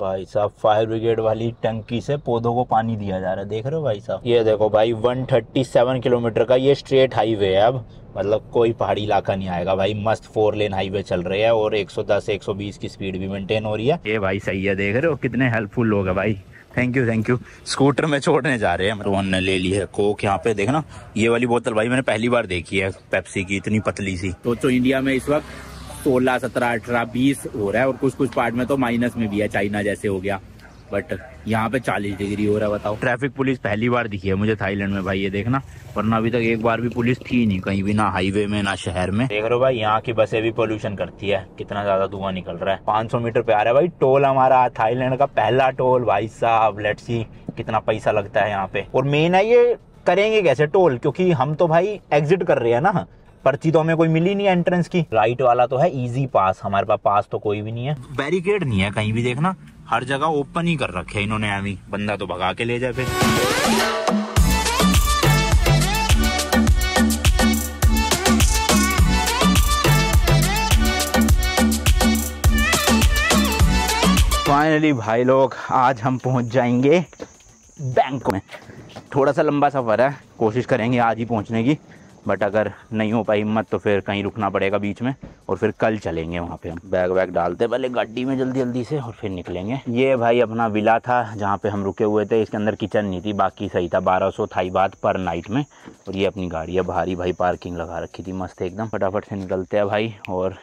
भाई साहब fire brigade वाली टंकी से पौधों को पानी दिया जा रहा है, देख रहे हो भाई साहब। ये देखो भाई 137 किलोमीटर का ये स्ट्रेट हाईवे है अब, मतलब कोई पहाड़ी इलाका नहीं आएगा भाई। मस्त 4 लेन हाईवे चल रहे हैं और 110 120 की स्पीड भी मेंटेन हो रही है। ये भाई सही है, देख रहे हो कितने हेल्पफुल लोग है भाई। Thank you thank you. Scooter में छोड़ने जा रहे हैं। रोहन ने ले ली है कोक। यहाँ पे देखना ये वाली बोतल भाई मैंने पहली बार देखी है पेप्सी की, इतनी पतली सी। तो इंडिया में इस वक्त 16 17 18 20 हो रहा है और कुछ कुछ पार्ट में तो माइनस में भी है, चाइना जैसे हो गया, बट यहाँ पे 40 डिग्री हो रहा है। बताओ, ट्रैफिक पुलिस पहली बार दिखी है मुझे थाईलैंड में भाई, ये देखना, वरना अभी तक एक बार भी पुलिस थी नहीं कहीं भी, ना हाईवे में ना शहर में। देख रहे हो भाई यहाँ की बसें भी पोल्यूशन करती है, कितना ज्यादा धुआं निकल रहा है। 500 मीटर पे आ रहा है भाई टोल, हमारा थाईलैंड का पहला टोल भाई साहब। लेट्स सी कितना पैसा लगता है यहाँ पे। और मेन है ये करेंगे कैसे टोल, क्योंकि हम तो भाई एग्जिट कर रहे हैं ना, पर्ची तो हमें कोई मिली नहीं एंट्रेंस की। राइट वाला तो है इजी पास, हमारे पास पास तो कोई भी नहीं है। बैरिकेड नहीं है कहीं भी, देखना हर जगह ओपन ही कर रखे है इन्होंने, अभी बंदा तो भगा के ले जाए फिर। फाइनली भाई लोग आज हम पहुंच जाएंगे बैंकॉक में। थोड़ा सा लंबा सफर है, कोशिश करेंगे आज ही पहुंचने की, बट अगर नहीं हो पाई हिम्मत तो फिर कहीं रुकना पड़ेगा बीच में और फिर कल चलेंगे वहाँ पे। हम बैग वैग डालते पहले गाड़ी में जल्दी जल्दी से और फिर निकलेंगे। ये भाई अपना विला था जहाँ पे हम रुके हुए थे, इसके अंदर किचन नहीं थी, बाकी सही था। 1200 थाई बात पर नाइट में। और ये अपनी गाड़ी है भारी भाई, पार्किंग लगा रखी थी मस्त एकदम। फटाफट से निकलते हैं भाई और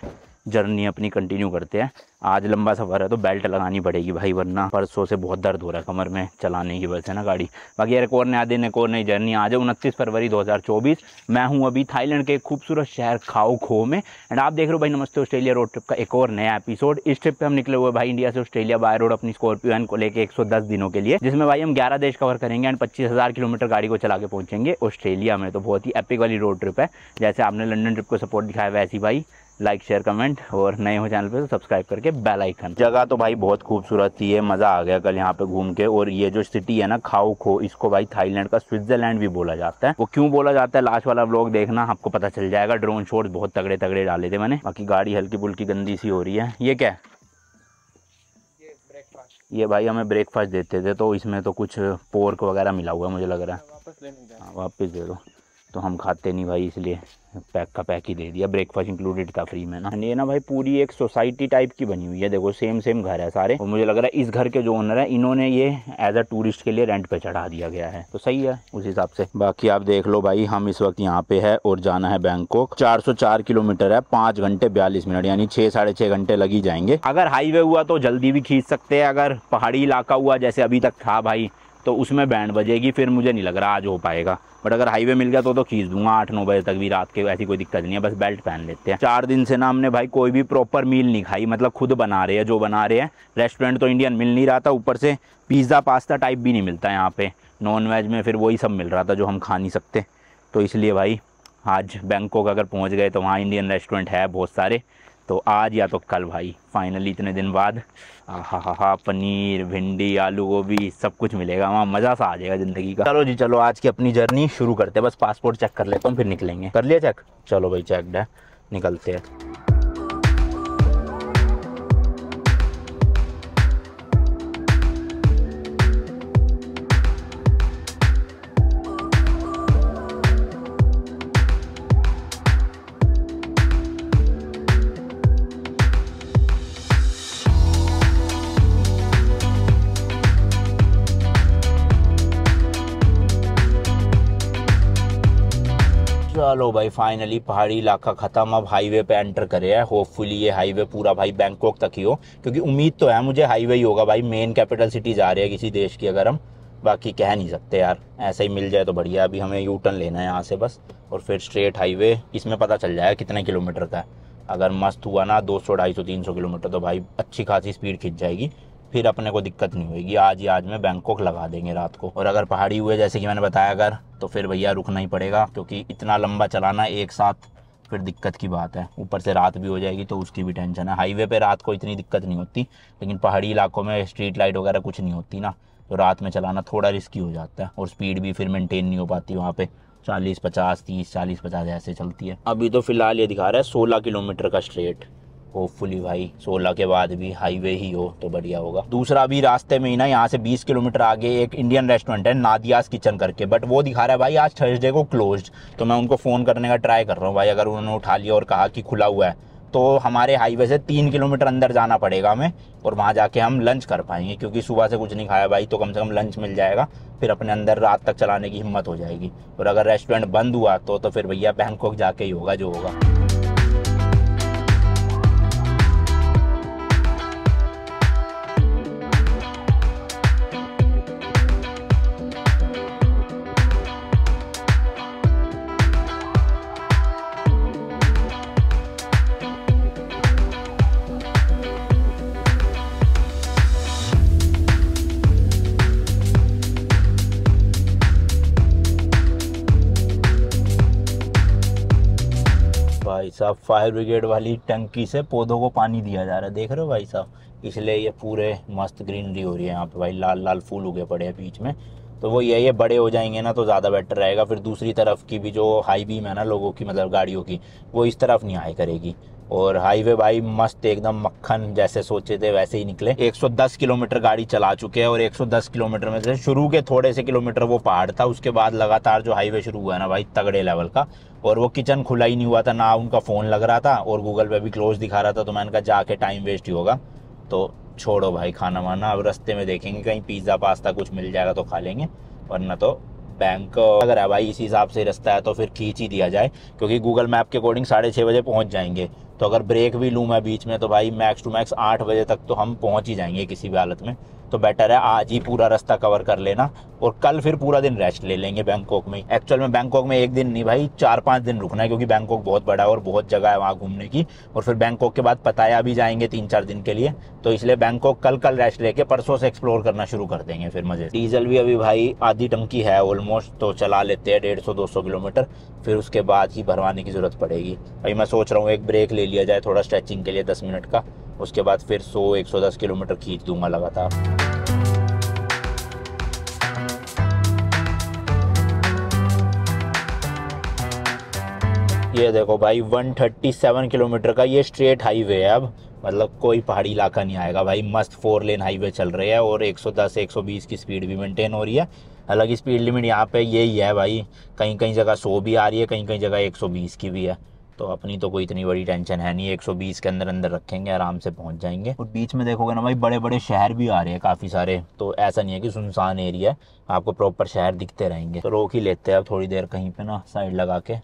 जर्नी अपनी कंटिन्यू करते हैं। आज लंबा सफ़र है तो बेल्ट लगानी पड़ेगी भाई, वरना परसों से बहुत दर्द हो रहा है कमर में चलाने की वजह से ना गाड़ी। बाकी यार एक और नया दिन, एक और नई जर्नी। आज है 29 फरवरी 2024। मैं हूं अभी थाईलैंड के खूबसूरत शहर खाओ खो में, एंड आप देख रहे हो भाई नमस्ते ऑस्ट्रेलिया रोड ट्रिप का एक और नया एपिसोड। इस ट्रिप पे हम निकले हुए भाई इंडिया से ऑस्ट्रेलिया बाय रोड अपनी स्कॉर्पियो एन को लेकर 110 दिनों के लिए, जिसमें भाई हम 11 देश कवर करेंगे एंड 25,000 किलोमीटर गाड़ी को चला के पहुंचेंगे ऑस्ट्रेलिया में। तो बहुत ही एपिक वाली रोड ट्रिप है। जैसे आपने लंदन ट्रिप को सपोर्ट दिखाया वैसे भाई लाइक शेयर कमेंट, और नए हो चैनल पे तो सब्सक्राइब करके बेल आइकन। जगह तो भाई बहुत खूबसूरत थी, है मज़ा आ गया कल यहाँ पे घूम के। और ये जो सिटी है ना खाओ खो, इसको भाई थाईलैंड का स्विट्जरलैंड भी बोला जाता है। वो क्यों बोला जाता है लास्ट वाला व्लॉग देखना, आपको पता चल जाएगा। ड्रोन शॉट्स बहुत तगड़े तगड़े डाले थे मैंने। बाकी गाड़ी हल्की फुल्की गंदी सी हो रही है। ये क्या है? ये भाई हमें ब्रेकफास्ट देते थे, तो इसमें तो कुछ पोर्क वगैरह मिला हुआ है मुझे लग रहा है। वापस दे दो, तो हम खाते नहीं भाई इसलिए पैक का पैक ही दे दिया। ब्रेकफास्ट इंक्लूडेड था फ्री में ना। ये ना भाई पूरी एक सोसाइटी टाइप की बनी हुई है, देखो सेम सेम घर है सारे। और मुझे लग रहा है इस घर के जो ओनर है इन्होंने ये एज अ टूरिस्ट के लिए रेंट पे चढ़ा दिया गया है, तो सही है उस हिसाब से। बाकी आप देख लो भाई हम इस वक्त यहाँ पे है और जाना है बैंकॉक। 404 किलोमीटर है, 5 घंटे 42 मिनट, यानी 6 साढ़े 6 घंटे लग ही जाएंगे। अगर हाईवे हुआ तो जल्दी भी खींच सकते हैं, अगर पहाड़ी इलाका हुआ जैसे अभी तक था भाई तो उसमें बैंड बजेगी, फिर मुझे नहीं लग रहा आज हो पाएगा। बट अगर हाईवे मिल गया तो खींच दूंगा 8-9 बजे तक भी रात के, ऐसी कोई दिक्कत नहीं है। बस बेल्ट पहन लेते हैं। 4 दिन से ना हमने भाई कोई भी प्रॉपर मील नहीं खाई, मतलब खुद बना रहे हैं जो बना रहे हैं। रेस्टोरेंट तो इंडियन मिल नहीं रहा था, ऊपर से पिज़्ज़ा पास्ता टाइप भी नहीं मिलता यहाँ पे। नॉन वेज में फिर वही सब मिल रहा था जो हम खा नहीं सकते। तो इसलिए भाई आज बैंकॉक अगर पहुँच गए तो वहाँ इंडियन रेस्टोरेंट है बहुत सारे, तो आज या तो कल भाई फाइनली इतने दिन बाद हा पनीर भिंडी आलू गोभी सब कुछ मिलेगा वहाँ, मज़ा सा आ जाएगा ज़िंदगी का। चलो जी चलो आज की अपनी जर्नी शुरू करते हैं। बस पासपोर्ट चेक कर लेता हूँ फिर निकलेंगे। कर लिया चेक? चलो भाई चेक है, निकलते हैं। चलो भाई फाइनली पहाड़ी इलाका खत्म, अब हाईवे पे एंटर करे है। होपफुली ये हाईवे पूरा भाई बैंकॉक तक ही हो, क्योंकि उम्मीद तो है मुझे हाईवे ही होगा भाई। मेन कैपिटल सिटी जा रही है किसी देश की अगर हम, बाकी कह नहीं सकते यार, ऐसा ही मिल जाए तो बढ़िया। अभी हमें यू टर्न लेना है यहाँ से बस, और फिर स्ट्रेट हाईवे। इसमें पता चल जाएगा कितने किलोमीटर का है। अगर मस्त हुआ ना 200 250 300 किलोमीटर तो भाई अच्छी खासी स्पीड खिंच जाएगी, फिर अपने को दिक्कत नहीं होगी। आज ही आज में बैंकॉक लगा देंगे रात को। और अगर पहाड़ी हुए जैसे कि मैंने बताया अगर, तो फिर भैया रुकना ही पड़ेगा, क्योंकि इतना लंबा चलाना एक साथ फिर दिक्कत की बात है। ऊपर से रात भी हो जाएगी तो उसकी भी टेंशन है। हाईवे पे रात को इतनी दिक्कत नहीं होती, लेकिन पहाड़ी इलाकों में स्ट्रीट लाइट वगैरह कुछ नहीं होती ना, तो रात में चलाना थोड़ा रिस्की हो जाता है। और स्पीड भी फिर मेंटेन नहीं हो पाती वहाँ पे, 40-50 30 40-50 ऐसे चलती है। अभी तो फिलहाल ये दिखा रहा है 16 किलोमीटर का स्ट्रेट, होपफुली भाई 16 के बाद भी हाईवे ही हो तो बढ़िया होगा। दूसरा भी रास्ते में ही ना, यहाँ से 20 किलोमीटर आगे एक इंडियन रेस्टोरेंट है नादियाज किचन करके, बट वो दिखा रहा है भाई आज थर्सडे को क्लोज्ड। तो मैं उनको फ़ोन करने का ट्राई कर रहा हूँ भाई, अगर उन्होंने उठा लिया और कहा कि खुला हुआ है तो हमारे हाईवे से 3 किलोमीटर अंदर जाना पड़ेगा हमें, और वहाँ जाके हम लंच कर पाएंगे, क्योंकि सुबह से कुछ नहीं खाया भाई, तो कम से कम लंच मिल जाएगा, फिर अपने अंदर रात तक चलाने की हिम्मत हो जाएगी। और अगर रेस्टोरेंट बंद हुआ तो फिर भैया बैंकॉक जाके ही होगा जो होगा। भाई साहब फायर ब्रिगेड वाली टंकी से पौधों को पानी दिया जा रहा है, देख रहे हो भाई साहब, इसलिए ये पूरे मस्त ग्रीनरी हो रही है यहाँ पे भाई, लाल लाल फूल उगे पड़े हैं बीच में। तो वो ये बड़े हो जाएंगे ना तो ज़्यादा बेटर रहेगा, फिर दूसरी तरफ की भी जो हाई बीम है ना लोगों की, मतलब गाड़ियों की, वो इस तरफ नहीं आए करेगी। और हाईवे भाई मस्त एकदम मक्खन, जैसे सोचे थे वैसे ही निकले। 110 किलोमीटर गाड़ी चला चुके हैं, और 110 किलोमीटर में से शुरू के थोड़े से किलोमीटर वो पहाड़ था, उसके बाद लगातार जो हाईवे शुरू हुआ है ना भाई तगड़े लेवल का। और वो किचन खुला ही नहीं हुआ था, ना उनका फ़ोन लग रहा था, और गूगल पे भी क्लोज दिखा रहा था, तो मैंने कहा जाके टाइम वेस्ट ही होगा, तो छोड़ो भाई खाना वाना, अब रास्ते में देखेंगे कहीं पिज़्ज़ा पास्ता कुछ मिल जाएगा तो खा लेंगे, वरना तो बैंकॉक अगर है भाई इसी हिसाब से रास्ता है तो फिर खींच ही दिया जाए, क्योंकि गूगल मैप के अकॉर्डिंग 6:30 बजे पहुंच जाएंगे। तो अगर ब्रेक भी लूँ मैं बीच में तो भाई मैक्स टू मैक्स 8 बजे तक तो हम पहुंच ही जाएंगे किसी भी हालत में। तो बेटर है आज ही पूरा रास्ता कवर कर लेना, और कल फिर पूरा दिन रेस्ट ले लेंगे बैंकॉक में। एक्चुअल में बैंकॉक में एक दिन नहीं भाई 4-5 दिन रुकना है, क्योंकि बैंकॉक बहुत बड़ा है और बहुत जगह है वहाँ घूमने की। और फिर बैंकॉक के बाद पताया भी जाएंगे 3-4 दिन के लिए, तो इसलिए बैंकॉक कल रेस्ट लेके परसों से एक्सप्लोर करना शुरू कर देंगे फिर मजे। डीजल भी अभी भाई आधी टंकी है ऑलमोस्ट, तो चला लेते हैं 150-200 किलोमीटर, फिर उसके बाद ही भरवाने की ज़रूरत पड़ेगी। भाई मैं सोच रहा हूँ एक ब्रेक ले लिया जाए थोड़ा स्ट्रेचिंग के लिए 10 मिनट का, उसके बाद फिर 100-110 किलोमीटर खींच दूंगा लगातार। ये देखो भाई 137 किलोमीटर का ये स्ट्रेट हाईवे है अब, मतलब कोई पहाड़ी इलाका नहीं आएगा भाई, मस्त 4 लेन हाईवे चल रहे हैं, और 110-120 की स्पीड भी मेंटेन हो रही है। हालांकि स्पीड लिमिट यहाँ पे यही है भाई, कहीं कहीं जगह 100 भी आ रही है, कहीं कहीं जगह 120 की भी है, तो अपनी तो कोई इतनी बड़ी टेंशन है नहीं, 120 के अंदर अंदर रखेंगे आराम से पहुँच जाएंगे। और बीच में देखोगे ना भाई बड़े बड़े शहर भी आ रहे हैं काफ़ी सारे, तो ऐसा नहीं है कि सुनसान एरिया है, आपको प्रॉपर शहर दिखते रहेंगे। तो रोक ही लेते हैं अब थोड़ी देर कहीं पे ना साइड लगा के,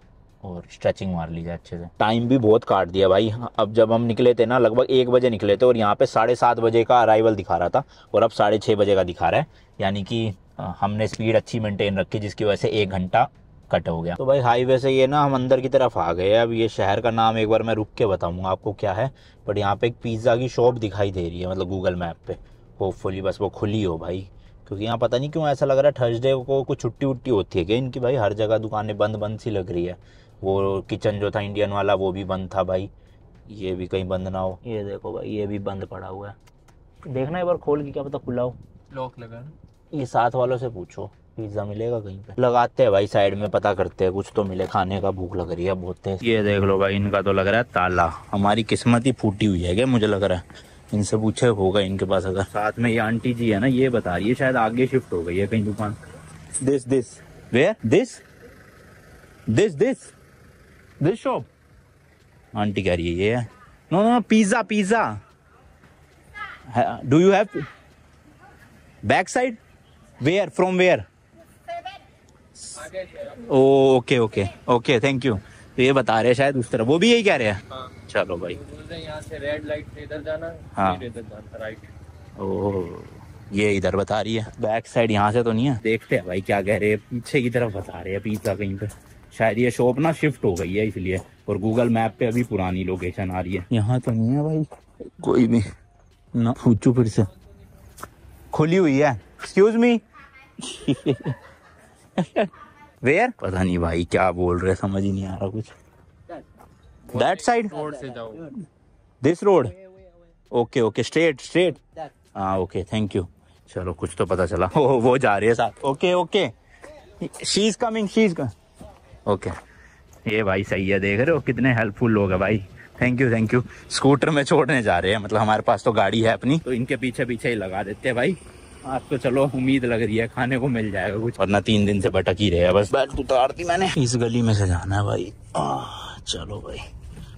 और स्ट्रेचिंग मार ली जाए अच्छे से। टाइम भी बहुत काट दिया भाई, अब जब हम निकले थे ना लगभग 1 बजे निकले थे, और यहाँ पे 7:30 बजे का अराइवल दिखा रहा था, और अब 6:30 बजे का दिखा रहा है, यानी कि हमने स्पीड अच्छी मेंटेन रखी, जिसकी वजह से 1 घंटा कट हो गया। तो भाई हाईवे से ये ना हम अंदर की तरफ आ गए। अब ये शहर का नाम एक बार मैं रुक के बताऊँगा आपको क्या है, बट यहाँ पे एक पिज़्ज़ा की शॉप दिखाई दे रही है, मतलब गूगल मैप पे, होपफुली बस वो खुली हो भाई, क्योंकि यहाँ पता नहीं क्यों ऐसा लग रहा है थर्सडे को कुछ छुट्टी उट्टी होती है क्या इनकी भाई, हर जगह दुकानें बंद बंद सी लग रही है। वो किचन जो था इंडियन वाला वो भी बंद था भाई, ये भी कहीं बंद ना हो। ये देखो भाई ये भी बंद पड़ा हुआ है, देखना एक बार खोल के, क्या पता खुला हो, लॉक लगा ना। ये साथ वालों से पूछो पिज्ज़ा मिलेगा कहीं पे, लगाते हैं भाई साइड में, पता करते हैं कुछ तो मिले, खाने का भूख लग रही है बहुत तेज। ये देख लो भाई इनका तो लग रहा है ताला, हमारी किस्मत ही फूटी हुई है क्या, मुझे लग रहा है इनसे पूछे होगा इनके पास। अगर साथ में ये आंटी जी है ना, ये बता रही है शायद आगे शिफ्ट हो गई है कहीं दुकान। This where this shop, aunty कह रही है ये, no pizza do you have back side, where from where, okay thank you. तो ये बता रहे हैं शायद उस तरफ, वो भी यही कह रहे हैं। हाँ। चलो भाई यहाँ से रेड लाइट से इधर जाना है, हाँ इधर जाना राइट। ओह ये इधर बता रही है, बैक साइड यहाँ से तो नहीं है, देखते हैं भाई क्या कह रहे हैं। पीछे की तरफ बता रहे हैं पिज्जा कहीं पे, शायद ये शॉप ना शिफ्ट हो गई है इसलिए, और गूगल मैप पे अभी पुरानी लोकेशन आ रही है। यहाँ तो नहीं है भाई कोई भी ना, पूछू फिर से, खुली हुई है। एक्सक्यूज मी वेयर, पता नहीं भाई क्या बोल रहे, समझ ही नहीं आ रहा कुछ। दैट साइड रोड से जाओ, दिस रोड, ओके स्ट्रेट, हाँ ओके थैंक यू। चलो कुछ तो पता चला, वो जा रही है साथ, okay she is coming okay. ये भाई सही है, देख रहे हो कितने हेल्पफुल लोग है भाई, थैंक यू। स्कूटर में छोड़ने जा रहे हैं, मतलब हमारे पास तो गाड़ी है अपनी, तो इनके पीछे पीछे ही लगा देते हैं भाई। आज तो चलो उम्मीद लग रही है खाने को मिल जाएगा कुछ, वरना 3 दिन से भटक ही रहे हैं। बस बेल्ट उतार दी मैंने। इस गली में से जाना है भाई। चलो भाई,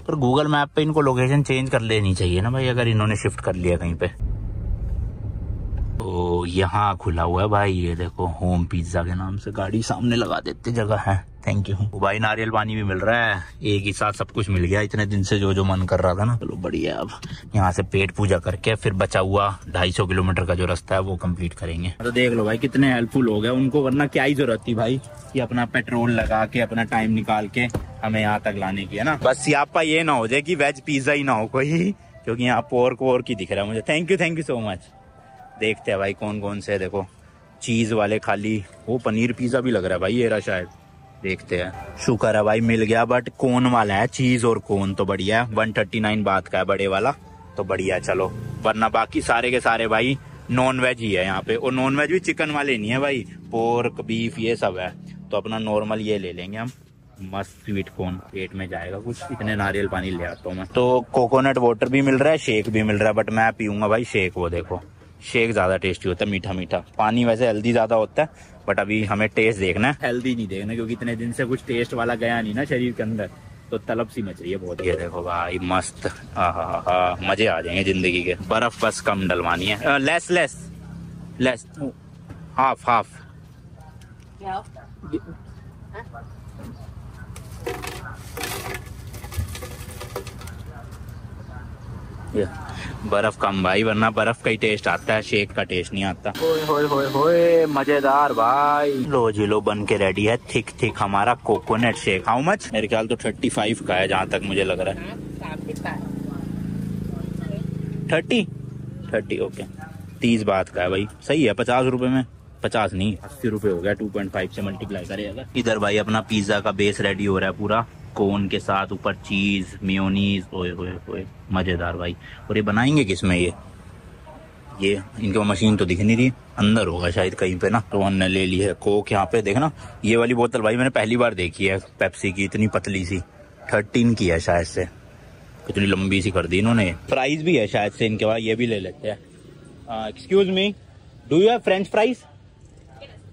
पर गूगल मैप पे इनको लोकेशन चेंज कर लेनी चाहिए ना भाई, अगर इन्होंने शिफ्ट कर लिया कहीं पे। तो यहाँ खुला हुआ है भाई, ये देखो होम पिज्जा के नाम से, गाड़ी सामने लगा देते, जगह है। थैंक यू भाई। नारियल पानी भी मिल रहा है, एक ही साथ सब कुछ मिल गया इतने दिन से जो मन कर रहा था ना। चलो बढ़िया, अब यहाँ से पेट पूजा करके फिर बचा हुआ 250 किलोमीटर का जो रास्ता है वो कंप्लीट करेंगे। तो देख लो भाई कितने हेल्पफुल हो गए उनको, वरना क्या ही जरूरत थी भाई कि अपना पेट्रोल लगा के अपना टाइम निकाल के हमें यहाँ तक लाने की, है ना। बस यहाँ पर ये ना हो जाए कि वेज पिज्जा ही ना हो कोई, क्योंकि यहाँ पोर्क वोर्क ही दिख रहा है मुझे। Thank you so much. देखते हैं भाई कौन कौन से, देखो चीज वाले खाली, वो पनीर पिज्जा भी लग रहा है भाई ये रहा शायद, देखते हैं। शुक्र है भाई मिल गया, बट कोन वाला है, चीज और कोन तो बढ़िया है। 139 बात का है बड़े वाला, तो बढ़िया। चलो, वरना बाकी सारे के सारे भाई नॉन वेज ही है यहाँ पे, और नॉन वेज भी चिकन वाले नहीं है भाई, पोर्क बीफ ये सब है। तो अपना नॉर्मल ये ले लेंगे हम, मस्त स्वीट कॉर्न, पेट में जाएगा कुछ। इतने नारियल पानी ले आता हूँ मैं। तो कोकोनट वाटर भी मिल रहा है, शेक भी मिल रहा है, बट मैं पीऊंगा भाई शेक। वो देखो शेक ज्यादा टेस्टी होता है, मीठा मीठा। पानी वैसे हेल्दी ज्यादा होता है, बट अभी हमें टेस्ट देखना है, हेल्दी नहीं देखना, क्योंकि इतने दिन से कुछ टेस्ट वाला गया नहीं ना शरीर के अंदर, तो तलब सी मच रही है बहुत। ये देखो भाई मस्त, मजे आ जाएंगे जिंदगी के। बर्फ बस कम डलवानी है, less less less, half half. बर्फ कम भाई, वरना बर्फ का ही टेस्ट आता है, शेक का टेस्ट नहीं आता। होए मजेदार भाई। लो जी लो, बन के रेडी है थिक थिक हमारा कोकोनट शेक। How much? मेरे ख्याल तो 35 का है जहाँ तक मुझे लग रहा है। 30 ओके, 30 बात का है भाई, सही है। 50 रुपए में, 50 नहीं 80 रुपए हो गया, 2.5 से मल्टीप्लाई करेगा। इधर भाई अपना पिज्जा का बेस रेडी हो रहा है पूरा, कोन के साथ, ऊपर चीज मेयोनीज, ओए मजेदार भाई। और ये बनाएंगे किसमें? ये इनके मशीन तो दिख नहीं रही, अंदर होगा शायद कहीं पे ना। तो हमने ले ली है कोक। यहाँ पे देखना, ये वाली बोतल भाई मैंने पहली बार देखी है पेप्सी की, इतनी पतली सी, 13 की है शायद से, इतनी लंबी सी कर दी इन्होंने। फ्राइज भी है शायद से इनके पास, ये भी ले लेते हैं। Excuse me, do you have French fries?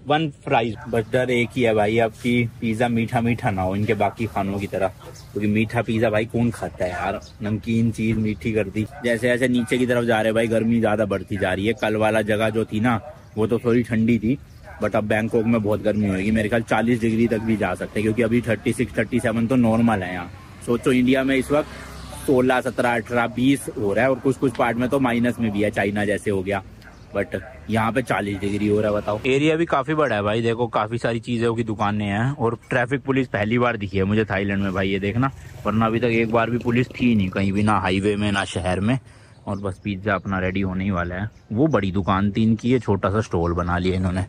1 fries. बस डर एक ही है भाई, आपकी पिज्जा मीठा मीठा ना हो इनके बाकी खानों की तरह, क्योंकि मीठा पिज्जा भाई कौन खाता है यार, नमकीन चीज मीठी कर दी। जैसे जैसे नीचे की तरफ जा रहे हैं भाई, गर्मी ज्यादा बढ़ती जा रही है। कल वाला जगह जो थी ना, वो तो थोड़ी ठंडी थी, बट अब बैंकॉक में बहुत गर्मी होगी, मेरे ख्याल 40 डिग्री तक भी जा सकते हैं, क्योंकि अभी 36 37 तो नॉर्मल है यहाँ। सोचो इंडिया में इस वक्त 16 17 18 20 हो रहा है, और कुछ कुछ पार्ट में तो माइनस में भी है, चाइना जैसे हो गया, बट यहाँ पे 40 डिग्री हो रहा है। बताओ, एरिया भी काफी बड़ा है भाई, देखो काफी सारी चीजों की दुकानें हैं, और ट्रैफिक पुलिस पहली बार दिखी है मुझे थाईलैंड में भाई, ये देखना, वरना अभी तक एक बार भी पुलिस थी नहीं कहीं भी, ना हाईवे में ना शहर में। और बस पिज्जा अपना रेडी होने ही वाला है। वो बड़ी दुकान थी इनकी, ये छोटा सा स्टॉल बना लिया इन्होंने।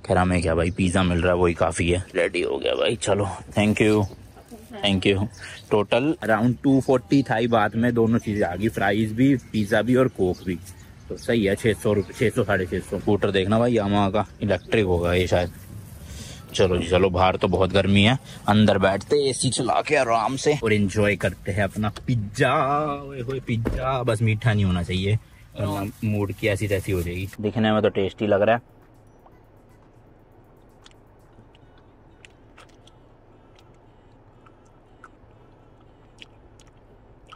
खैर हमें क्या भाई, पिज्जा मिल रहा है वही काफी है। रेडी हो गया भाई, चलो thank you. Total around 240 Thai baht में दोनों चीजें आ गई, फ्राइज भी, पिज्जा भी और कोक भी, तो सही है। 600 रुपये, 600 650। स्कूटर देखना भाई यामाहा का, इलेक्ट्रिक होगा ये शायद। चलो जी चलो, बाहर तो बहुत गर्मी है, अंदर बैठते एसी चला के आराम से और एंजॉय करते हैं अपना पिज्जा। पिज्जा बस मीठा नहीं होना चाहिए, वरना मूड की ऐसी तैसी हो जाएगी। दिखने में तो टेस्टी लग रहा है।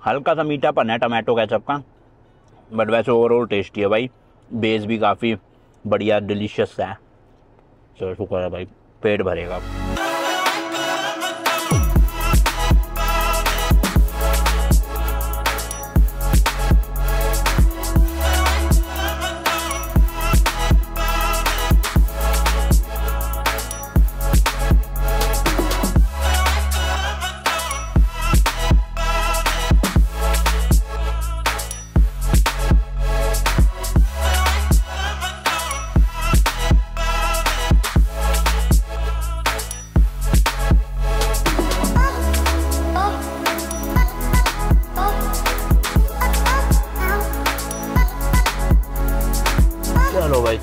हल्का सा मीठापन है टमाटो केचप का, बट वैसे ओवरऑल टेस्टी है भाई। बेस भी काफ़ी बढ़िया डिलीशियस है। चलो शुक्र है भाई, पेट भरेगा।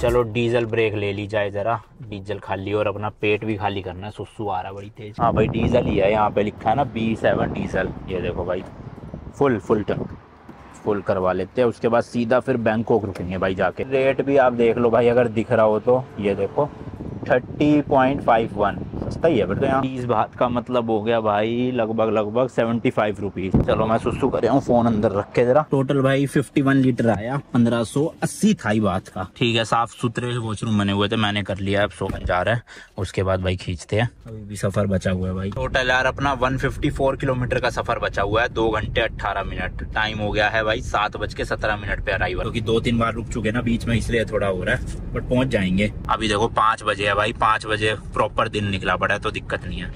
चलो डीजल ब्रेक ले ली जाए जरा, डीजल खाली और अपना पेट भी खाली करना है, सुसु आ रहा बड़ी तेज। हाँ भाई डीजल ही है, यहाँ पे लिखा है ना B7 डीजल। ये देखो भाई फुल टैंक फुल करवा लेते हैं। उसके बाद सीधा फिर बैंकॉक रुकेंगे भाई जाके। रेट भी आप देख लो भाई, अगर दिख रहा हो तो ये देखो 30.51 सस्ता ही है फिर तो यहाँ। 30 बात का मतलब हो गया भाई लगभग 75 रुपीज़। चलो मैं सुसु कर रहा हूँ, फ़ोन अंदर रख के जरा। टोटल भाई 51 लीटर आया, 1580 थाई बात का। ठीक है, साफ सुथरे वॉशरूम बने हुए थे, मैंने कर लिया। अब सोने जा रहा है, उसके बाद भाई खींचते हैं। अभी भी सफ़र बचा हुआ है भाई। टोटल यार अपना 154 किलोमीटर का सफ़र बचा हुआ है, 2 घंटे 18 मिनट। टाइम हो गया है भाई 7:17 पे अराइवल, क्योंकि 2-3 बार रुक चुके ना बीच में, इसलिए थोड़ा हो रहा है, बट पहुंच जाएंगे। अभी देखो 5 बजे है भाई, 5 बजे प्रॉपर दिन निकला पड़ा है, तो दिक्कत नहीं है।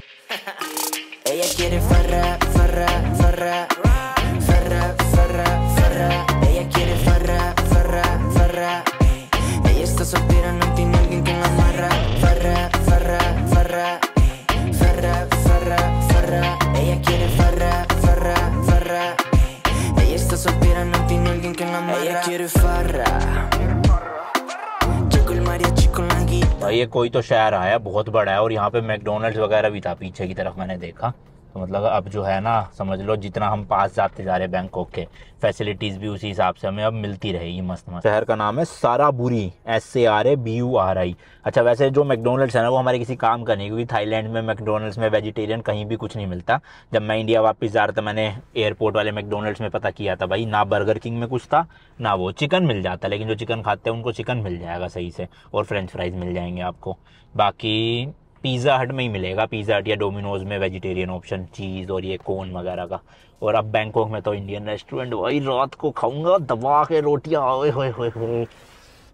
भाई ये कोई तो शहर आया, बहुत बड़ा है, और यहाँ पे मैकडोनल्ड्स वगैरह भी था पीछे की तरफ, मैंने देखा। तो मतलब अब जो है ना, समझ लो जितना हम पास जाते जा रहे हैं बैंकॉक के, फैसिलिटीज़ भी उसी हिसाब से हमें अब मिलती रहेगी मस्त मस्त। शहर का नाम है साराबुरी, SARABURI। अच्छा, वैसे जो मैकडोनल्ड्स है ना वो हमारे किसी काम का नहीं, क्योंकि थाईलैंड में मैकडोनल्ड्स में वेजिटेरियन कहीं भी कुछ नहीं मिलता। जब मैं इंडिया वापस जा रहा था, मैंने एयरपोर्ट वाले मैकडोनल्ड्स में पता किया था भाई, ना बर्गर किंग में कुछ था ना वो। चिकन मिल जाता, लेकिन जो चिकन खाते हैं उनको चिकन मिल जाएगा सही से, और फ्रेंच फ्राइज मिल जाएंगे आपको। बाकी पिज़्ज़ा हट में ही मिलेगा, पिज़्ज़ा हट या डोमिनोज में वेजिटेरियन ऑप्शन, चीज़ और ये कोन वगैरह का। और अब बैंकॉक में तो इंडियन रेस्टोरेंट भाई, रात को खाऊंगा दबा के रोटियाँ, ओए होए होए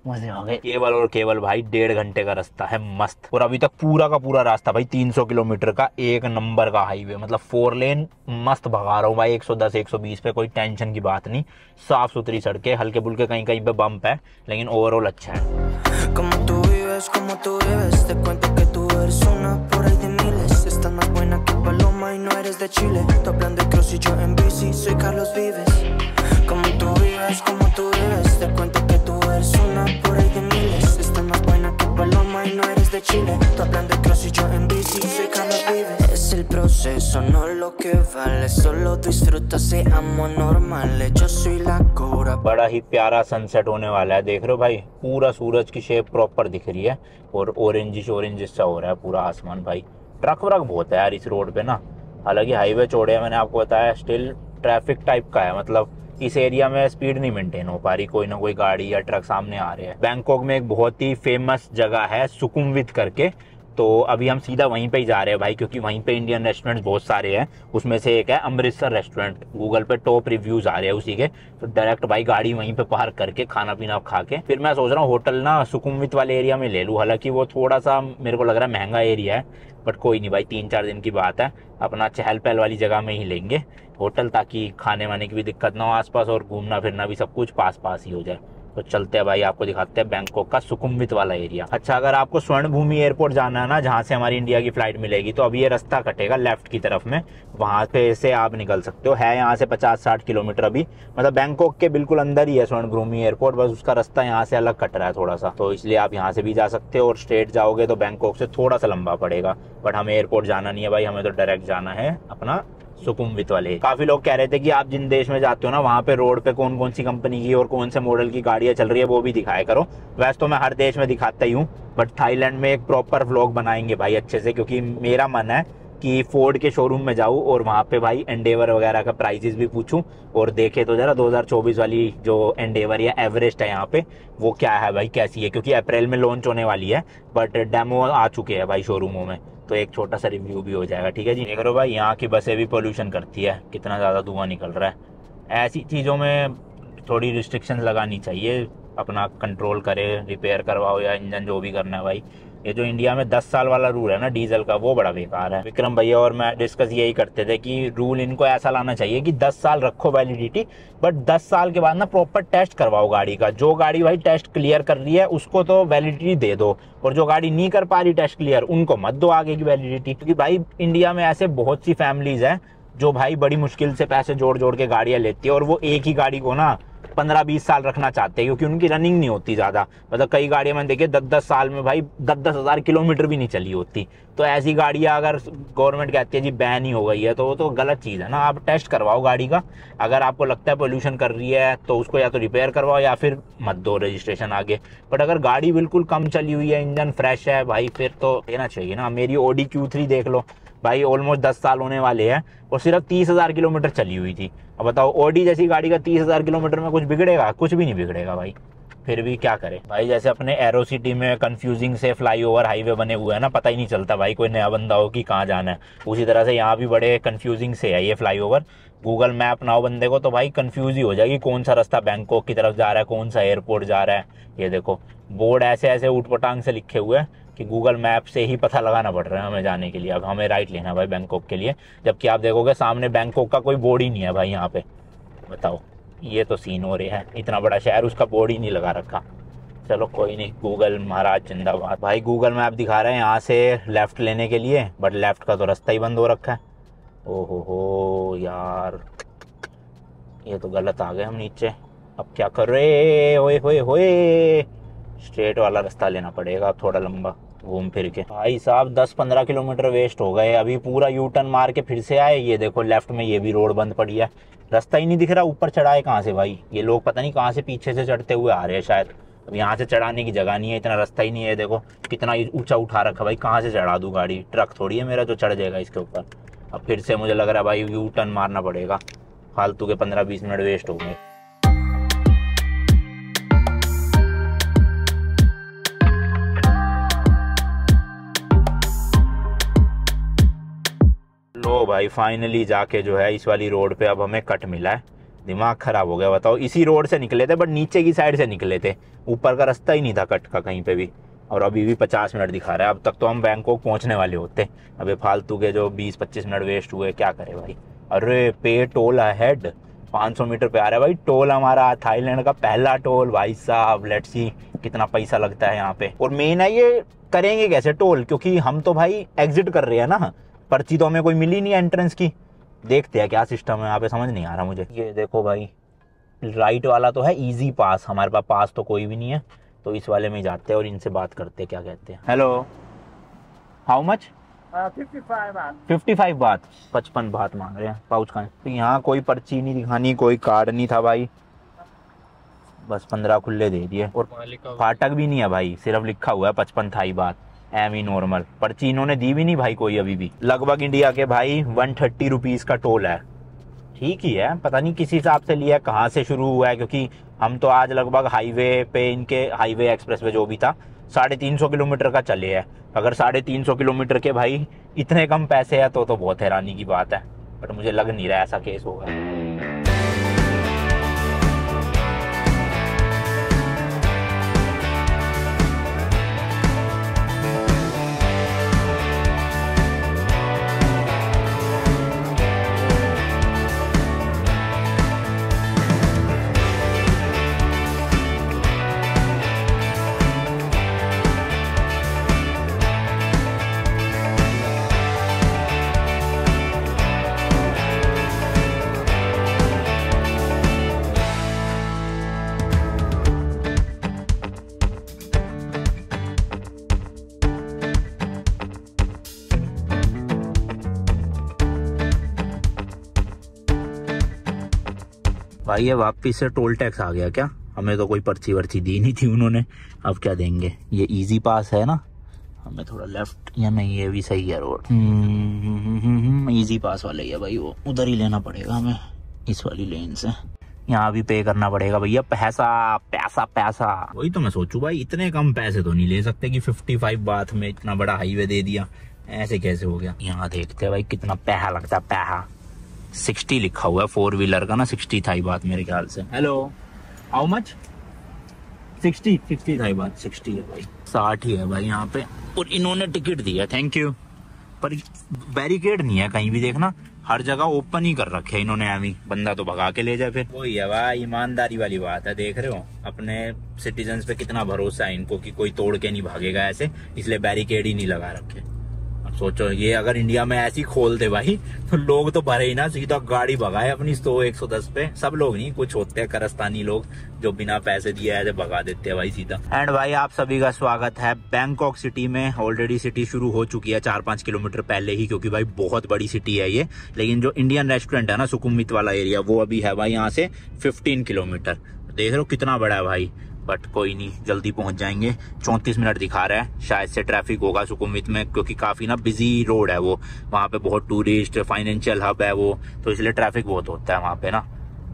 मजे आ गए। केवल भाई 1.5 घंटे का रास्ता है मस्त। और अभी तक पूरा का पूरा रास्ता भाई 300 किलोमीटर का, एक नंबर का हाईवे, मतलब 4 लेन मस्त भगा रहा हूँ भाई, 110-120 पे, कोई टेंशन की बात नहीं। साफ सुथरी सड़कें, हल्के बुल्के कहीं कहीं पे बम्प है, लेकिन ओवरऑल अच्छा है। Como tú vives, te cuento que tú eres una por ahí de miles. Estás más buena que Paloma y no eres de Chile. Tu hablan de cross y yo en bici, soy Carlos Vives. Como tú vives, te cuento que tú eres una por ahí de miles. Estás más buena que Paloma y no eres de Chile. Tu hablan de cross y yo en bici, soy Carlos Vives. Es el proceso, no lo que vale. Solo disfruta, seamos normales. Yo soy la cura. बड़ा ही प्यारा sunset होने वाला है, देख रहे हो भाई, पूरा सूरज की शेप प्रॉपर दिख रही है, और ऑरेंजिश सा हो रहा है पूरा आसमान भाई। ट्रक व्रक बहुत है यार इस रोड पे ना, हालांकि हाईवे चौड़े है, मैंने आपको बताया, स्टिल ट्रैफिक टाइप का है, मतलब इस एरिया में स्पीड नहीं मेंटेन हो पा रही, कोई ना कोई गाड़ी या ट्रक सामने आ रहे हैं। बैंकॉक में एक बहुत ही फेमस जगह है सुकुमवित करके, तो अभी हम सीधा वहीं पे ही जा रहे हैं भाई, क्योंकि वहीं पे इंडियन रेस्टोरेंट्स बहुत सारे हैं। उसमें से एक है अमृतसर रेस्टोरेंट, गूगल पे टॉप रिव्यूज आ रहे हैं उसी के, तो डायरेक्ट भाई गाड़ी वहीं पे पार्क करके खाना पीना खा के फिर मैं सोच रहा हूँ होटल ना सुकुमवित वाले एरिया में ले लूँ। हालांकि वो थोड़ा सा मेरे को लग रहा है महंगा एरिया है, बट कोई नहीं भाई, 3-4 दिन की बात है, अपना चहल पहल वाली जगह में ही लेंगे होटल, ताकि खाने वाने की भी दिक्कत ना हो आसपास, और घूमना फिरना भी सब कुछ पास पास ही हो जाए। तो चलते हैं भाई, आपको दिखाते हैं बैंकॉक का सुकुमवित वाला एरिया। अच्छा, अगर आपको स्वर्ण भूमि एयरपोर्ट जाना है ना, जहाँ से हमारी इंडिया की फ्लाइट मिलेगी, तो अभी ये रास्ता कटेगा लेफ्ट की तरफ में, वहाँ पे से आप निकल सकते हो। है यहाँ से 50-60 किलोमीटर अभी, मतलब बैंकॉक के बिल्कुल अंदर ही है स्वर्ण भूमि एयरपोर्ट, बस उसका रास्ता यहाँ से अलग कट रहा है थोड़ा सा, तो इसलिए आप यहाँ से भी जा सकते हो। और स्ट्रेट जाओगे तो बैंकॉक से थोड़ा सा लंबा पड़ेगा, बट हमें एयरपोर्ट जाना नहीं है भाई, हमें तो डायरेक्ट जाना है अपना सुकुमवित वाले। काफी लोग कह रहे थे कि आप जिन देश में जाते हो ना, वहाँ पे रोड पे कौन कौन सी कंपनी की और कौन से मॉडल की गाड़ियाँ चल रही है वो भी दिखाया करो। वैसे तो मैं हर देश में दिखाता ही हूँ, बट थाईलैंड में एक प्रॉपर व्लॉग बनाएंगे भाई अच्छे से, क्योंकि मेरा मन है कि फोर्ड के शोरूम में जाऊँ और वहाँ पे भाई एंडेवर वगैरह का प्राइजेस भी पूछूं, और देखे तो जरा 2024 वाली जो एंडेवर या एवरेस्ट है यहाँ पे वो क्या है भाई, कैसी है, क्योंकि अप्रैल में लॉन्च होने वाली है, बट डेमो आ चुके हैं भाई शोरूमों में, तो एक छोटा सा रिव्यू भी हो जाएगा। ठीक है जी, देख रहे हो भाई, यहाँ की बसें भी पोल्यूशन करती है, कितना ज़्यादा धुआं निकल रहा है। ऐसी चीज़ों में थोड़ी रिस्ट्रिक्शन लगानी चाहिए, अपना कंट्रोल करे, रिपेयर करवाओ या इंजन जो भी करना है भाई। ये जो इंडिया में 10 साल वाला रूल है ना डीजल का, वो बड़ा बेकार है। विक्रम भैया और मैं डिस्कस यही करते थे कि रूल इनको ऐसा लाना चाहिए कि 10 साल रखो वैलिडिटी, बट 10 साल के बाद ना प्रॉपर टेस्ट करवाओ गाड़ी का। जो गाड़ी भाई टेस्ट क्लियर कर रही है उसको तो वैलिडिटी दे दो, और जो गाड़ी नहीं कर पा रही टेस्ट क्लियर उनको मत दो आगे की वैलिडिटी। क्योंकि भाई इंडिया में ऐसे बहुत सी फैमिलीज हैं जो भाई बड़ी मुश्किल से पैसे जोड़ जोड़ के गाड़ियाँ लेती है, और वो एक ही गाड़ी को ना 15-20 साल रखना चाहते हैं, क्योंकि उनकी रनिंग नहीं होती ज़्यादा। मतलब कई गाड़ियाँ मैंने देखिए 10-10 साल में भाई 10-10 हज़ार किलोमीटर भी नहीं चली होती। तो ऐसी गाड़ियाँ अगर गवर्नमेंट कहती है जी बैन ही हो गई है, तो वो तो गलत चीज़ है ना। आप टेस्ट करवाओ गाड़ी का, अगर आपको लगता है पोल्यूशन कर रही है तो उसको या तो रिपेयर करवाओ या फिर मत दो रजिस्ट्रेशन आगे। बट अगर गाड़ी बिल्कुल कम चली हुई है, इंजन फ्रेश है भाई, फिर तो लेना चाहिए ना। मेरी Audi Q3 देख लो भाई, ऑलमोस्ट 10 साल होने वाले हैं और सिर्फ 30,000 किलोमीटर चली हुई थी। अब बताओ Audi जैसी गाड़ी का 30,000 किलोमीटर में कुछ बिगड़ेगा? कुछ भी नहीं बिगड़ेगा भाई। फिर भी क्या करें भाई, जैसे अपने एरो सिटी में कंफ्यूजिंग से फ्लाईओवर हाईवे बने हुए हैं ना, पता ही नहीं चलता भाई कोई नया बंदा हो कि कहाँ जाना है। उसी तरह से यहाँ भी बड़े कंफ्यूजिंग से है ये फ्लाईओवर। गूगल मैप ना हो बंदे को तो भाई कंफ्यूज ही हो जाएगी कौन सा रास्ता बैंकॉक की तरफ जा रहा है, कौन सा एयरपोर्ट जा रहा है। ये देखो बोर्ड ऐसे ऐसे ऊटपटांग से लिखे हुए हैं कि गूगल मैप से ही पता लगाना पड़ रहा है हमें जाने के लिए। अब हमें राइट लेना भाई बैंकॉक के लिए, जबकि आप देखोगे सामने बैंकॉक का कोई बोर्ड ही नहीं है भाई यहाँ पे। बताओ, ये तो सीन हो रहे हैं, इतना बड़ा शहर उसका बोर्ड ही नहीं लगा रखा। चलो कोई नहीं, गूगल महाराज जिंदाबाद। भाई गूगल मैप दिखा रहे हैं यहाँ से लेफ़्ट लेने के लिए, बट लेफ़्ट का तो रास्ता ही बंद हो रखा है। ओहो हो यार, ये तो गलत आ गए हम नीचे। अब क्या कर रहे? होए होए होए, स्ट्रेट वाला रास्ता लेना पड़ेगा थोड़ा लंबा घूम फिर के। भाई साहब 10-15 किलोमीटर वेस्ट हो गए। अभी पूरा यू टर्न मार के फिर से आए। ये देखो लेफ्ट में ये भी रोड बंद पड़ी है, रास्ता ही नहीं दिख रहा। ऊपर चढ़ाए कहाँ से भाई? ये लोग पता नहीं कहाँ से पीछे से चढ़ते हुए आ रहे हैं शायद। अब यहाँ से चढ़ाने की जगह नहीं है, इतना रास्ता ही नहीं है। देखो कितना ऊंचा उठा रखा भाई, कहाँ से चढ़ा दूँ गाड़ी? ट्रक थोड़ी है मेरा जो चढ़ जाएगा इसके ऊपर। अब फिर से मुझे लग रहा है भाई यू टर्न मारना पड़ेगा। फालतू के 15-20 मिनट वेस्ट हो गए। लो भाई फाइनली जाके जो है इस वाली रोड पे अब हमें कट मिला है। दिमाग खराब हो गया। बताओ, इसी रोड से निकले थे बट नीचे की साइड से निकले थे, ऊपर का रास्ता ही नहीं था कट का कहीं पे भी। और अभी भी 50 मिनट दिखा रहा है। अब तक तो हम बैंकॉक पहुंचने वाले होते। अबे फालतू के जो 20-25 मिनट वेस्ट हुए, क्या करे भाई। अरे पे टोल अहेड, 500 मीटर पे आ रहा है भाई टोल हमारा। थाईलैंड का पहला टोल भाई साहब। लेट्स सी कितना पैसा लगता है यहाँ पे। और मेन है ये करेंगे कैसे टोल, क्योंकि हम तो भाई एग्जिट कर रहे हैं ना, पर्ची तो हमें कोई मिली नहीं एंट्रेंस की। देखते हैं क्या सिस्टम है यहाँ पे, समझ नहीं आ रहा मुझे। ये देखो भाई राइट वाला तो है इजी पास, हमारे पास पास तो कोई भी नहीं है, तो इस वाले में जाते हैं और इनसे बात करते हैं क्या कहते हैं। Hello, how much? 55 बात, 55 बात मांग रहे हैं पाउच का। तो यहाँ कोई पर्ची नहीं दिखानी, कोई कार्ड नहीं था भाई, बस 15 खुले दे दिए। और फाटक भी नहीं है भाई, सिर्फ लिखा हुआ है 55 थाई बात, एम ही नॉर्मल। पर्ची इन्होंने दी भी नहीं भाई कोई अभी भी। लगभग इंडिया के भाई 130 रुपीज़ का टोल है। ठीक ही है, पता नहीं किस हिसाब से लिया, कहाँ से शुरू हुआ है, क्योंकि हम तो आज लगभग हाईवे पे, इनके हाईवे एक्सप्रेस पे जो भी था 350 किलोमीटर का चले हैं। अगर 350 किलोमीटर के भाई इतने कम पैसे है तो बहुत हैरानी की बात है। बट मुझे लग नहीं रहा ऐसा केस होगा। भाई ये वापिस से टोल टैक्स आ गया क्या? हमें तो कोई पर्ची वर्ची दी नहीं थी उन्होंने, अब क्या देंगे? ये इजी पास है ना, हमें थोड़ा लेफ्ट या नहीं, ये भी सही है रोड। इजी पास वाला ही है भाई, वो उधर ही लेना पड़ेगा हमें इस वाली लेन से। यहाँ भी पे करना पड़ेगा भैया, पैसा पैसा पैसा। वही तो मैं सोचूं भाई, इतने कम पैसे तो नहीं ले सकते कि 55 बात में इतना बड़ा हाईवे दे दिया, ऐसे कैसे हो गया। यहाँ देखते हैं भाई कितना पैसा लगता है। पैसा 60 लिखा हुआ है 4 व्हीलर का ना, 60 थाई बात मेरे ख्याल से। Hello, how much? 60 थाई बात, 60 है भाई, 60 ही है भाई यहाँ पे। और इन्होंने टिकट दिया, थैंक यू। पर बैरिकेड नहीं है कहीं भी, देखना हर जगह ओपन ही कर रखे इन्होंने, एवं बंदा तो भगा के ले जाए फिर। वही है भाई, ईमानदारी वाली बात है। देख रहे हो अपने सिटीजन्स पे कितना भरोसा है इनको कि कोई तोड़ के नहीं भागेगा ऐसे, इसलिए बैरिकेड ही नहीं लगा रखे। सोचो ये अगर इंडिया में ऐसी खोल दे भाई तो लोग तो भरे ही ना, सीधा गाड़ी भगाए अपनी 100-110 पे। सब लोग नहीं, कुछ होते हैं करस्तानी लोग जो बिना पैसे दिए ऐसे भगा देते हैं भाई सीधा। एंड भाई आप सभी का स्वागत है बैंकॉक सिटी में। ऑलरेडी सिटी शुरू हो चुकी है 4-5 किलोमीटर पहले ही, क्योंकि भाई बहुत बड़ी सिटी है ये। लेकिन जो इंडियन रेस्टोरेंट है ना सुकुमवित वाला एरिया, वो अभी है भाई यहाँ से 15 किलोमीटर। देख रहे हो कितना बड़ा है भाई। बट कोई नहीं, जल्दी पहुंच जाएंगे। 34 मिनट दिखा रहा है, शायद से ट्रैफिक होगा सुकुमवित में, क्योंकि काफी ना बिजी रोड है वो। वहाँ पे बहुत टूरिस्ट, फाइनेंशियल हब है वो, तो इसलिए ट्रैफिक बहुत होता है वहाँ पे ना।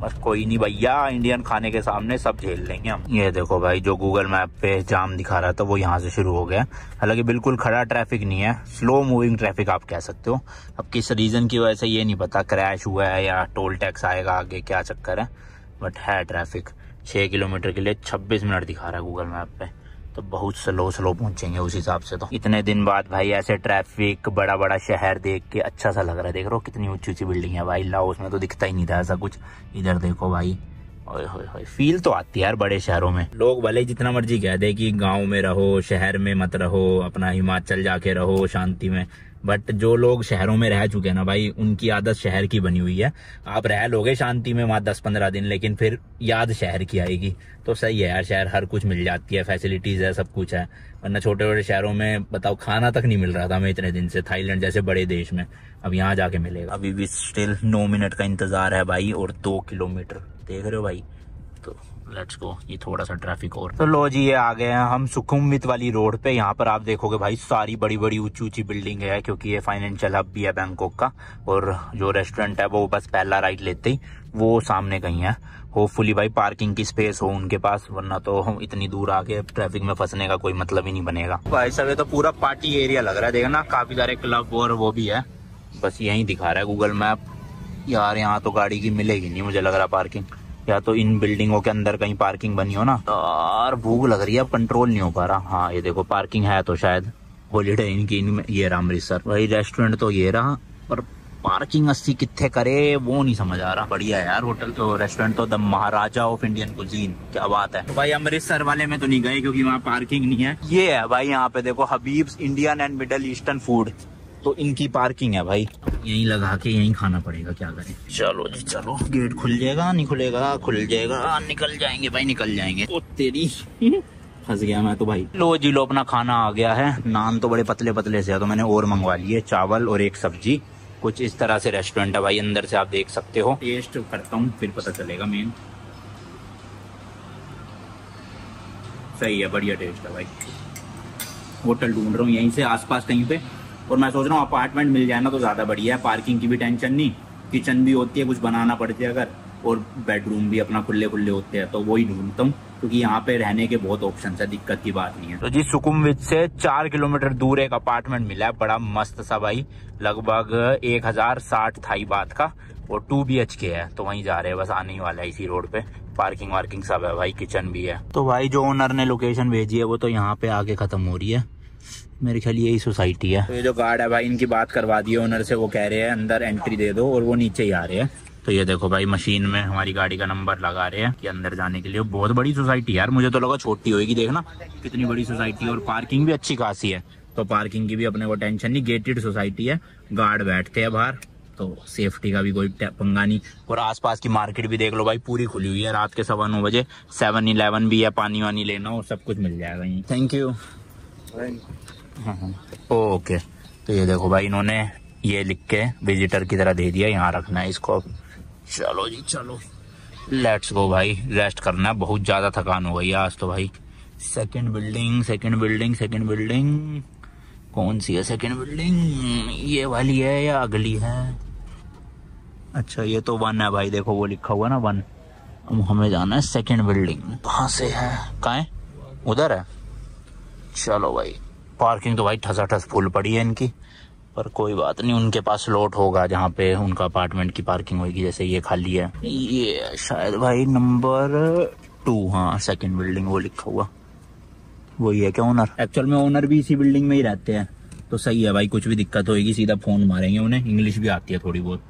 बस कोई नहीं भैया, इंडियन खाने के सामने सब झेल लेंगे हम। ये देखो भाई, जो गूगल मैप पे जाम दिखा रहा था वो यहाँ से शुरू हो गया। हालांकि बिल्कुल खड़ा ट्रैफिक नहीं है, स्लो मूविंग ट्रैफिक आप कह सकते हो। अब किस रीजन की वजह से ये नहीं पता, क्रैश हुआ है या टोल टैक्स आएगा आगे, क्या चक्कर है, बट है ट्रैफिक। 6 किलोमीटर के लिए 26 मिनट दिखा रहा है गूगल मैप पे, तो बहुत स्लो पहुंचेंगे उस हिसाब से। तो इतने दिन बाद भाई ऐसे ट्रैफिक, बड़ा बड़ा शहर देख के अच्छा सा लग रहा है। देख रहे हो कितनी ऊंची बिल्डिंग है भाई। लाओस में तो दिखता ही नहीं था ऐसा कुछ। इधर देखो भाई, ओए होए होए, फील तो आती है यार बड़े शहरों में। लोग भले जितना मर्जी कह दे कि गाँव में रहो, शहर में मत रहो, अपना हिमाचल जाके रहो शांति में, बट जो लोग शहरों में रह चुके हैं ना भाई, उनकी आदत शहर की बनी हुई है। आप रह लोगे शांति में वहां 10-15 दिन, लेकिन फिर याद शहर की आएगी। तो सही है यार, शहर हर कुछ मिल जाती है, फैसिलिटीज है, सब कुछ है। वरना छोटे छोटे शहरों में बताओ, खाना तक नहीं मिल रहा था हमें इतने दिन से, थाईलैंड जैसे बड़े देश में। अब यहाँ जाके मिलेगा। अभी भी स्टिल 9 मिनट का इंतजार है भाई, और 2 किलोमीटर देख रहे हो भाई। तो लेट्स गो, ये थोड़ा सा ट्रैफिक और। तो लो जी, ये आ गए हैं हम सुकुमवित वाली रोड पे। यहाँ पर आप देखोगे भाई सारी बड़ी बड़ी ऊंची बिल्डिंग है, क्योंकि ये फाइनेंशियल हब भी है बैंकॉक का। और जो रेस्टोरेंट है वो बस पहला राइट लेते ही वो सामने कहीं है। होपफुली भाई पार्किंग की स्पेस हो उनके पास, वरना तो हम इतनी दूर आके ट्रैफिक में फंसने का कोई मतलब ही नहीं बनेगा। भाई सब ये तो पूरा पार्टी एरिया लग रहा है, देखना काफी सारे क्लब और वो भी है। बस यही दिखा रहा है गूगल मैप। यार यहाँ तो गाड़ी की मिलेगी नहीं मुझे लग रहा पार्किंग, या तो इन बिल्डिंगों के अंदर कहीं पार्किंग बनी हो ना। यार भूख लग रही है, कंट्रोल नहीं हो पा रहा। हाँ ये देखो पार्किंग है तो शायद हॉलीडे इनकी इनमें। ये रहा अमृतसर भाई, रेस्टोरेंट तो ये रहा, पर पार्किंग 80 कितने करे वो नहीं समझ आ रहा। बढ़िया यार होटल तो, रेस्टोरेंट तो the Maharaja of Indian cuisine, क्या बात है। तो भाई अमृतसर वाले में तो नहीं गए क्योंकि वहाँ पार्किंग नहीं है। ये है भाई यहाँ पे देखो, Habib's Indian and middle eastern food, तो इनकी पार्किंग है भाई। यहीं लगा के यहीं खाना पड़ेगा, क्या करें। चलो जी चलो, गेट खुल जाएगा नहीं खुलेगा, खुल जाएगा, निकल जाएंगे भाई निकल जाएंगे। ओ तेरी फंस गया मैं तो भाई। लो जी लो, अपना खाना आ गया है। नान तो बड़े पतले पतले से है, तो मैंने और मंगवा लिए, चावल और एक सब्जी। कुछ इस तरह से रेस्टोरेंट है भाई, अंदर से आप देख सकते हो। टेस्ट करता हूँ फिर पता चलेगा। मेन सही है, बढ़िया टेस्ट है भाई। होटल ढूंढ रहा हूँ यहीं से आसपास कहीं पे, और मैं सोच रहा हूँ अपार्टमेंट मिल जाए ना तो ज्यादा बढ़िया है। पार्किंग की भी टेंशन नहीं, किचन भी होती है, कुछ बनाना पड़ती है अगर, और बेडरूम भी अपना खुले खुले होते हैं। तो वही ढूंढता हूँ, क्योंकि यहाँ पे रहने के बहुत ऑप्शन है, दिक्कत की बात नहीं है। तो जी सुकुमवित से 4 किलोमीटर दूर एक अपार्टमेंट मिला है, बड़ा मस्त सा भाई, लगभग 1060 थाई बात का, और 2 BHK है। तो वहीं जा रहे हैं, बस आने ही वाला है इसी रोड पे। पार्किंग वार्किंग सब है भाई, किचन भी है। तो भाई जो ओनर ने लोकेशन भेजी है वो तो यहाँ पे आके खत्म हो रही है, मेरे ख्याल यही सोसाइटी है। तो ये जो गार्ड है भाई, इनकी बात करवा दी है ओनर से, वो कह रहे हैं अंदर एंट्री दे दो, और वो नीचे ही आ रहे हैं। तो ये देखो भाई, मशीन में हमारी गाड़ी का नंबर लगा रहे हैं कि अंदर जाने के लिए। बहुत बड़ी सोसाइटी यार, मुझे तो लगा छोटी होगी, देखना कितनी बड़ी सोसाइटी, और पार्किंग भी अच्छी खासी है। तो पार्किंग की भी अपने को टेंशन नहीं, गेटेड सोसाइटी है, गार्ड बैठते हैं बाहर, तो सेफ्टी का भी कोई पंगा नहीं। और आसपास की मार्केट भी देख लो भाई, पूरी खुली हुई है। रात के 9:15 बजे 7-Eleven भी है, पानी वानी लेना हो सब कुछ मिल जाएगा यहीं। Thank you. ओके, तो ये देखो भाई, इन्होंने ये लिख के विजिटर की तरह दे दिया, यहाँ रखना है इसको। चलो जी चलो, लेट्स गो भाई, रेस्ट करना है, बहुत ज्यादा थकान हो गई है आज तो भाई। सेकंड बिल्डिंग कौन सी है सेकंड बिल्डिंग? ये वाली है या अगली है? अच्छा ये तो 1 है भाई, देखो वो लिखा हुआ ना 1। अब हमें जाना है सेकंड बिल्डिंग। कहाँ से है, कहाँ है? उधर है। चलो भाई, पार्किंग तो भाई ठसाठस फुल पड़ी है इनकी, पर कोई बात नहीं, उनके पास स्लॉट होगा जहाँ पे उनका अपार्टमेंट की पार्किंग होगी। जैसे ये खाली है, ये शायद भाई नंबर 2, हाँ सेकंड बिल्डिंग वो लिखा हुआ, वही है क्या ओनर? एक्चुअल में ओनर भी इसी बिल्डिंग में ही रहते हैं, तो सही है भाई। कुछ भी दिक्कत होगी सीधा फोन मारेंगे उन्हें, इंग्लिश भी आती है थोड़ी बहुत,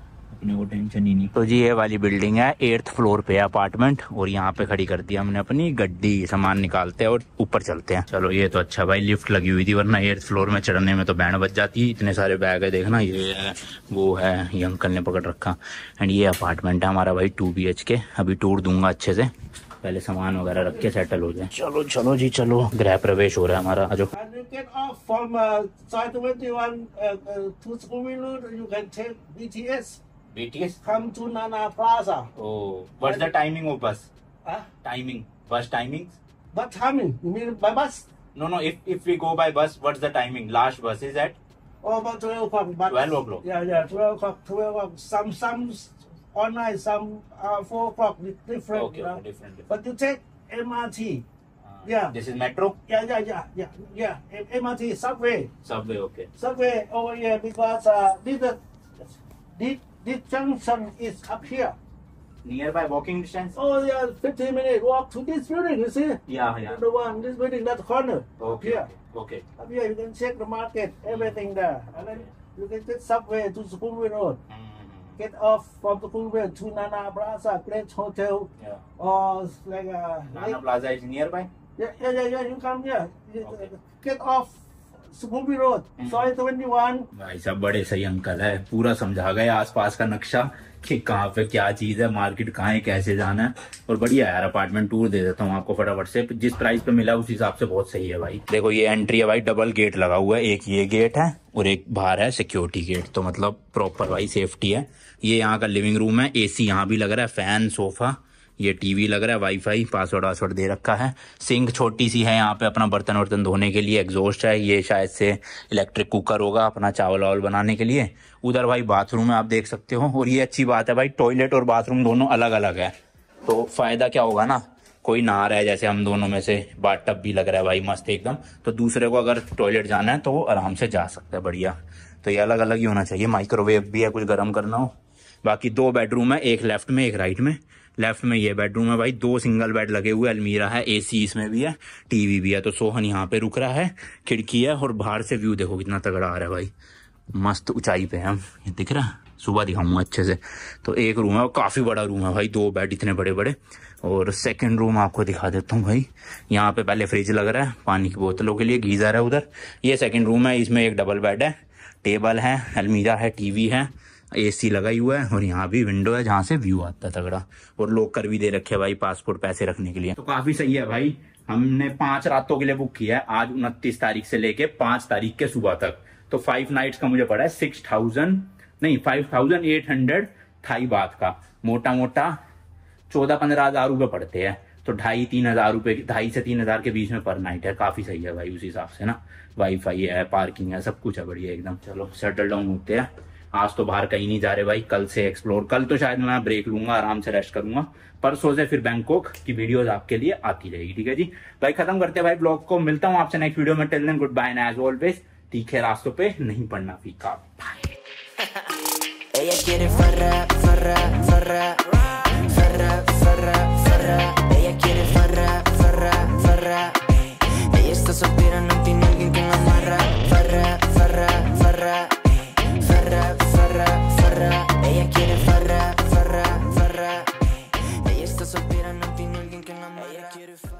अपने को टेंशन ही नहीं। तो जी ये वाली बिल्डिंग है, 8th फ्लोर पे अपार्टमेंट, और यहाँ पे खड़ी कर दिया हमने अपनी गड्डी, सामान निकालते हैं और ऊपर चलते हैं। चलो ये तो अच्छा भाई, लिफ्ट लगी हुई थी, वरना 8th फ्लोर में चढ़ने में तो बैंड बज जाती। इतने सारे बैग है, देखना ये है वो है, ये अंकल ने पकड़ रखा। एंड ये अपार्टमेंट है हमारा भाई 2 BHK। अभी टूर दूंगा अच्छे से, पहले सामान वगैरह रख के सेटल हो जाए। चलो चलो जी चलो, गृह प्रवेश हो रहा है हमारा। जो Get off from side 21 to Sukhumvit Road, you can take BTS. BTS? Come to Nana Plaza. Oh, what's the timing of bus? Huh? Timing, bus timings? What timing? You mean by bus? No, if we go by bus, what's the timing? Last bus is at? Oh, about 12 o'clock. But 12 o'clock? Yeah, 12 o'clock. 12 o'clock. Some online, some 4 o'clock. Different. Okay, you know? different. But you take MRT. Yeah. This is metro? Yeah. MRT, subway. Subway, okay. Subway over here because this junction is up here. Nearby walking distance? Oh yeah, 15-minute walk to this building, you see? Yeah. The one, this building, that corner. Up here. Okay. Up here, you can check the market, everything there. And then you can take subway to Sukhumvit Road. Get off from Sukhumvit to Nana Plaza, Great Hotel. Yeah. Or like Nana Plaza is nearby? Yeah, you come here. Okay. Get off Sukhumvit Road, Soil 21. भाई साहब बड़े सही uncle है, पूरा समझा गए आसपास का नक्शा कि कहाँ पे क्या चीज है, मार्केट कहाँ है, कैसे जाना है। और बढ़िया यार, अपार्टमेंट टूर दे देता हूँ आपको फटाफट से, जिस प्राइस पे मिला उस हिसाब से बहुत सही है भाई। देखो ये एंट्री है भाई, डबल गेट लगा हुआ है, एक ये गेट है और एक बाहर है सिक्योरिटी गेट, तो मतलब प्रॉपर भाई सेफ्टी है। ये यहाँ का लिविंग रूम है, AC यहाँ भी लग रहा है, फैन, सोफा, ये टीवी लग रहा है, वाईफाई, पासवर्ड दे रखा है। सिंक छोटी सी है यहाँ पे, अपना बर्तन वर्तन धोने के लिए। एग्जॉस्ट है, ये शायद से इलेक्ट्रिक कुकर होगा अपना चावल वावल बनाने के लिए। उधर भाई बाथरूम है, आप देख सकते हो। और ये अच्छी बात है भाई, टॉयलेट और बाथरूम दोनों अलग अलग है, तो फायदा क्या होगा ना, कोई नहा रहा है जैसे हम दोनों में से, बाथ टब भी लग रहा है भाई मस्त एकदम, तो दूसरे को अगर टॉयलेट जाना है तो वो आराम से जा सकता है। बढ़िया, तो ये अलग अलग ही होना चाहिए। माइक्रोवेव भी है, कुछ गर्म करना हो। बाकी 2 बेडरूम है, एक लेफ्ट में एक राइट में। लेफ्ट में ये बेडरूम है भाई, 2 सिंगल बेड लगे हुए, अलमीरा है, AC इसमें भी है, टीवी भी है। तो सोहन यहाँ पे रुक रहा है, खिड़की है, और बाहर से व्यू देखो कितना तगड़ा आ रहा है भाई, मस्त ऊंचाई पे है हम, ये दिख रहा है, सुबह दिखाऊंगा अच्छे से। तो एक रूम है, काफी बड़ा रूम है भाई, 2 बेड इतने बड़े बड़े। और सेकंड रूम आपको दिखा देता हूँ भाई, यहाँ पे पहले फ्रिज लग रहा है, पानी की बोतलों के लिए, गीजर है उधर। ये सेकंड रूम है, इसमें एक डबल बेड है, टेबल है, अलमीरा है, टीवी है, AC लगाई हुआ है, और यहाँ भी विंडो है जहाँ से व्यू आता है तगड़ा। और लॉकर भी दे रखे भाई, पासपोर्ट पैसे रखने के लिए। तो काफी सही है भाई। हमने 5 रातों के लिए बुक किया है, आज 29 तारीख से लेके 5 तारीख के सुबह तक। तो 5 नाइट्स का मुझे पड़ा है 5,800 थाई बात का, मोटा मोटा 14-15 हजार रुपए पड़ते हैं। तो 2,500-3 हजार रुपए, 2,500 से 3 हजार के बीच में पर नाइट है। काफी सही है भाई उस हिसाब से ना, वाईफाई है, पार्किंग है, सब कुछ है बढ़िया एकदम। चलो सेटल डाउन होते हैं। आज तो बाहर कहीं नहीं जा रहे भाई, कल से एक्सप्लोर। कल तो शायद मैं ब्रेक लूंगा, आराम से रेस्ट करूंगा। परसों से फिर बैंकॉक की वीडियोस आपके लिए आती रहेगी, ठीक है जी भाई। खत्म करते हैं भाई ब्लॉग को, मिलता हूँ आपसे नेक्स्ट वीडियो में। Till then good bye and as always तीखे रास्तों पे नहीं पड़ना फीका। Ella quiere farra, farra, farra, farra, farra, farra. Ella quiere farra, farra, farra. Ella está soltera, no tiene alguien que la amarra. Farra, farra, farra, farra, farra, farra. Ella quiere farra, farra, farra. Ella está soltera, no tiene alguien que la amarra.